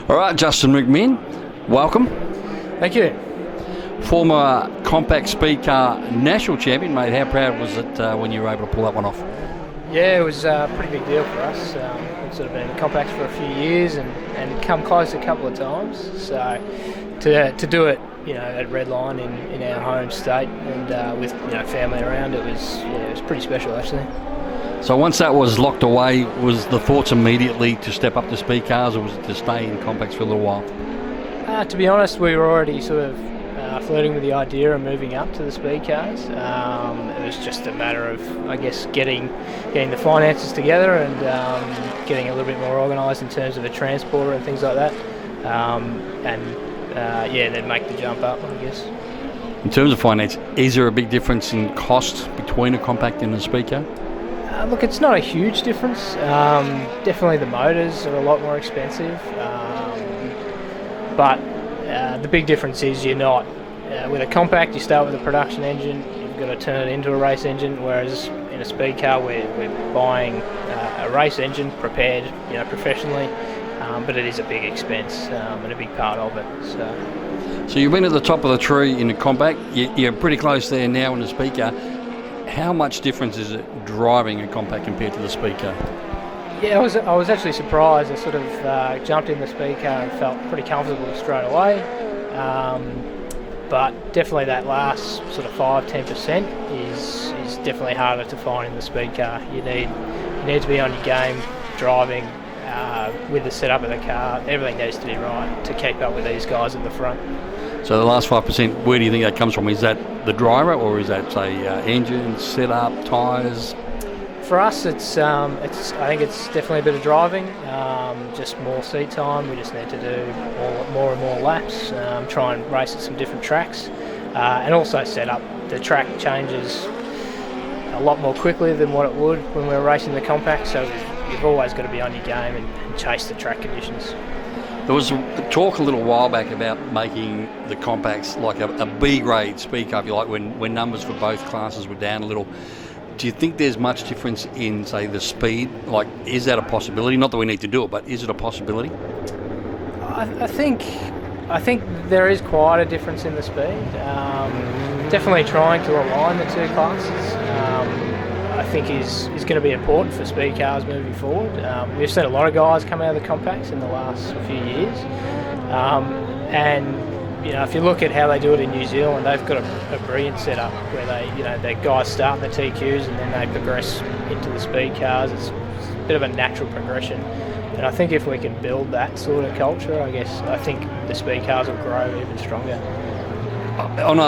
All right, Justin McMinn, welcome. Thank you. Former compact speed car national champion, mate. How proud was it when you were able to pull that one off? Yeah, it was a pretty big deal for us. We've sort of been in compacts for a few years and come close a couple of times. So to do it, at Redline in our home state and with family around, it was pretty special actually. So once that was locked away, was the thoughts immediately to step up to speed cars, or was it to stay in compacts for a little while? To be honest, we were already sort of flirting with the idea of moving up to the speed cars. It was just a matter of, I guess, getting the finances together and getting a little bit more organised in terms of a transporter and things like that. Then make the jump up, I guess. In terms of finance, is there a big difference in cost between a compact and a speed car? Look, it's not a huge difference. Definitely the motors are a lot more expensive. But the big difference is you're not, with a compact you start with a production engine, you've got to turn it into a race engine, whereas in a speed car we're buying a race engine prepared professionally, but it is a big expense and a big part of it. So you've been at the top of the tree in a compact, you're pretty close there now in a speed car. How much difference is it driving a compact compared to the speed car? Yeah, I was actually surprised. I sort of jumped in the speed car and felt pretty comfortable straight away. But definitely that last sort of 5-10% is definitely harder to find in the speed car. You need to be on your game, driving with the setup of the car. Everything needs to be right to keep up with these guys at the front. So the last 5%, where do you think that comes from? Is that the driver, or is that, say, engine, setup, tyres? For us, I think it's definitely a bit of driving, just more seat time. We just need to do more and more laps, try and race at some different tracks, and also set up. The track changes a lot more quickly than what it would when we were racing the compact, so you've always got to be on your game and chase the track conditions. There was talk a little while back about making the compacts like a B-grade speed car, if you like, when numbers for both classes were down a little. Do you think there's much difference in, say, the speed? Like, is that a possibility? Not that we need to do it, but is it a possibility? I think there is quite a difference in the speed. Definitely trying to align the two classes. I think is going to be important for speed cars moving forward. We've seen a lot of guys come out of the compacts in the last few years, and if you look at how they do it in New Zealand, they've got a brilliant setup where their guys start in the TQs and then they progress into the speed cars. It's a bit of a natural progression, and I think if we can build that sort of culture, I think the speed cars will grow even stronger. On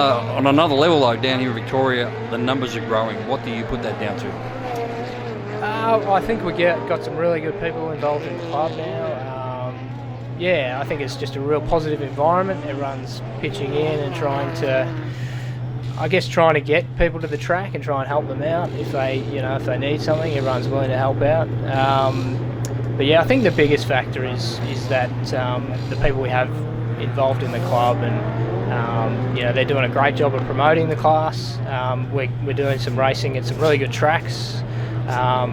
another level, though, down here in Victoria, the numbers are growing. What do you put that down to? I think we got some really good people involved in the club now. I think it's just a real positive environment. Everyone's pitching in and trying to get people to the track and try and help them out. If they need something, everyone's willing to help out. I think the biggest factor is that the people we have involved in the club, and they're doing a great job of promoting the class. We're doing some racing at some really good tracks,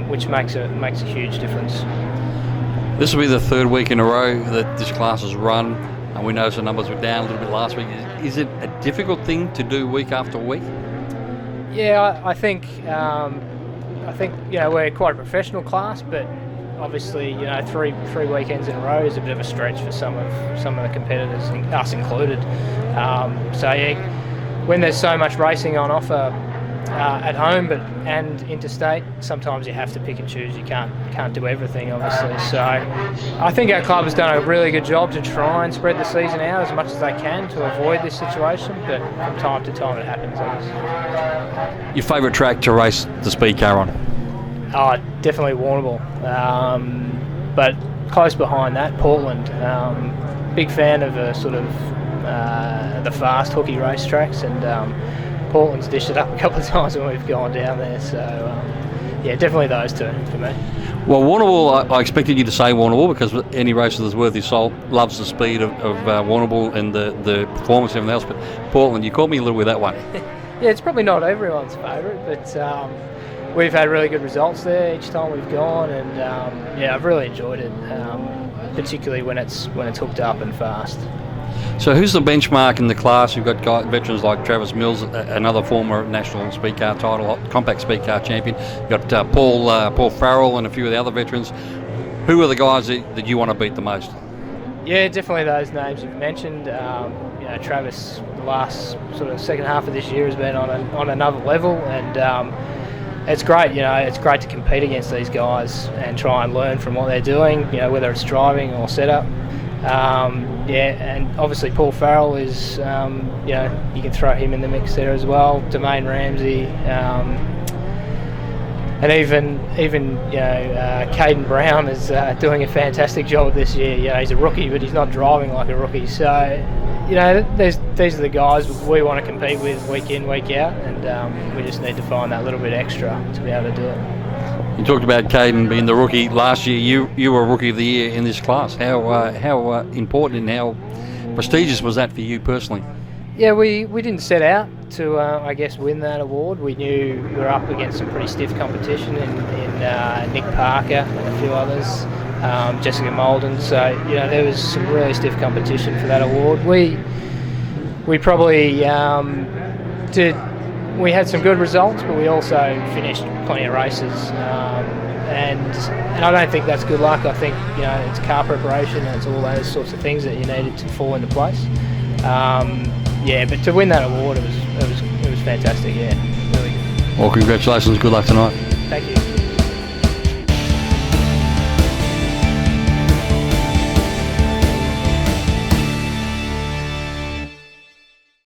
which makes a huge difference. This will be the third week in a row that this class has run, and we noticed the numbers were down a little bit last week. Is it a difficult thing to do week after week? Yeah, I think we're quite a professional class, but obviously, three weekends in a row is a bit of a stretch for some of the competitors, us included. When there's so much racing on offer at home and interstate, sometimes you have to pick and choose. You can't do everything, obviously. So I think our club has done a really good job to try and spread the season out as much as they can to avoid this situation. But from time to time, it happens, I guess. Your favourite track to race the speed car on? Oh, definitely Warrnambool. But close behind that, Portland. Big fan of the fast hooky racetracks, and Portland's dished it up a couple of times when we've gone down there. So definitely those two for me. Well, Warrnambool, I expected you to say Warrnambool because any racer that's worth his salt loves the speed of Warrnambool and the performance and everything else. But Portland, you caught me a little with that one. Yeah, it's probably not everyone's favourite, but we've had really good results there each time we've gone, and I've really enjoyed it. particularly when it's hooked up and fast. So who's the benchmark in the class? You've got veterans like Travis Mills, another former national speed car title, compact speed car champion. You've got Paul Farrell and a few of the other veterans. Who are the guys that you want to beat the most? Yeah, definitely those names you've mentioned. Travis, the last sort of second half of this year has been on another level, and it's great. It's great to compete against these guys and try and learn from what they're doing. Whether it's driving or setup. And obviously Paul Farrell is, you can throw him in the mix there as well. Domain Ramsey, and even Caden Brown is doing a fantastic job this year. He's a rookie, but he's not driving like a rookie. So, these are the guys we want to compete with week in, week out, and we just need to find that little bit extra to be able to do it. You talked about Caden being the rookie last year. You were Rookie of the Year in this class. How important and how prestigious was that for you personally? Yeah, we didn't set out to win that award. We knew we were up against some pretty stiff competition in Nick Parker and a few others, Jessica Molden. So there was some really stiff competition for that award. We probably did. We had some good results, but we also finished plenty of races, and I don't think that's good luck. I think it's car preparation and it's all those sorts of things that you needed to fall into place. But to win that award, it was fantastic. Yeah, really good. Well, congratulations. Good luck tonight. Thank you.